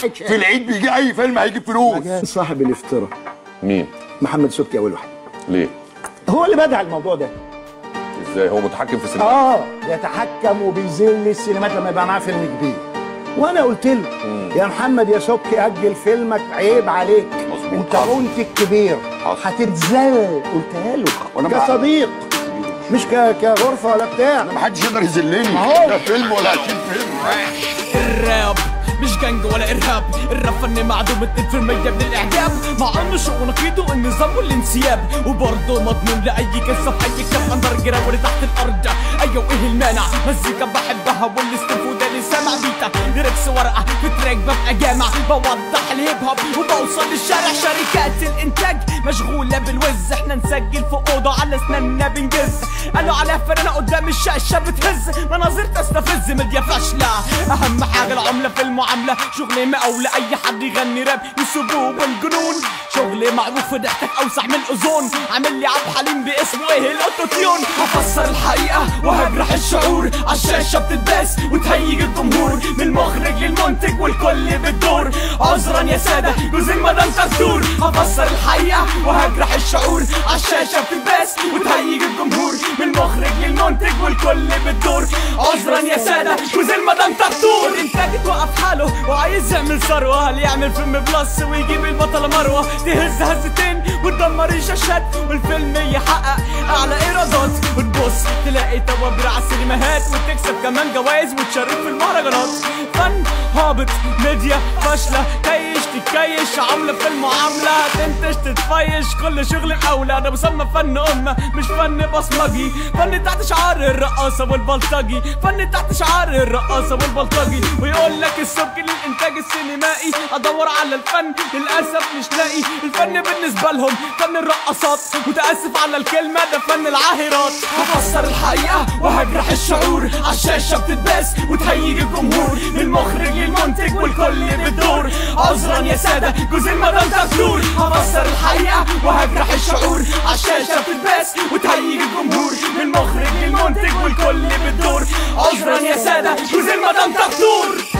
واحد في العيد بيجي اي فيلم هيجيب فلوس. صاحب الافتراء مين؟ محمد سبكي اول واحد. ليه؟ هو اللي بدع الموضوع ده. ازاي هو متحكم في السينما؟ يتحكم وبيذل السينمات لما يبقى معاه فيلم كبير. وانا قلت له يا محمد يا سبكي اجل فيلمك، عيب عليك. مظبوط. انت منتج كبير هتتذل. قلتها له كصديق مش كغرفه ولا بتاع. انا محدش يقدر يذلني. ده فيلم ولا 20 فيلم. الراب مش جنج ولا ارهاب، الراب فن معدوم 2% من الاعجاب، مع انه شغل نقيضه النظام والانسياب، وبرضه مضمون لاي قصه في اي كتاب اندر جراوند تحت الارض. ايوه وايه المانع؟ مزيكا بحبها والاستفاده اللي سامع بيتا، ليركس ورقه في تراك ببقى جامع، بوضح الهيب هوب وبوصل للشارع. شركات الانتاج مشغوله بالوز، احنا نسجل في اوضه على اسناننا بنجز. قالوا على فرنا قدام الشاشه بتهز، مناظر تستفز، ميديا فاشله. اهم حاجه العمله في المعامله، شغل مقاولة اي حد يغني راب يسيبوه بالجنون. شغل معروف ضحكك اوسع من الاوزون، عامل لي عبد حليم باسمه ايه الاوتوتيون. هفسر الحقيقه وهجرح الشعور، عالشاشه بتتباس وتهيج الجمهور، من المخرج للمنتج والكل بتدور. عذرا يا ساده جوز المدام تدور. هفسر الحقيقه وهجرح الشعور، عالشاشه بتتباس وتهيج الجمهور، من المخرج للمنتج والكل بتدور. عذرا يا ساده جوز المدام تدور. انتاج توقف حاله وعايز يعمل ثروه، هل يعمل فيلم بلس ويجيب البطله مروه، تهز هزتين وتدمر الشاشات والفيلم يحقق اعلى ايرادات، وتبص تلاقي توابير على السينماهات، وتكسب كمان جوائز وتشارك في المهرجانات. فن هابط، ميديا فاشله، كيش تكيش، عامله في المعامله تنتش تتفيش، كل شغل الاولى. ده بسمى فن امه مش فن بصمجي، فن تحت شعار الرقاصه والبلطجي، فن تحت شعار الرقاصه والبلطجي. ويقول لك السبك للانتاج السينمائي، ادور على الفن للاسف مش لاقي. الفن بالنسبه لهم فن الرقصات، متاسف على الكلمه ده فن العاهرات. هفسر الحقيقه وهجرح الشعور، عالشاشه بتتباس وتهيج الجمهور، من المخرج للمنتج والكل بتدور. عذرا يا ساده جوز المدام تدور. هفسر الحقيقه وهجرح الشعور، عالشاشه بتتباس وتهيج الجمهور، من المخرج للمنتج والكل بتدور. عذرا يا ساده جوز المدام تدور.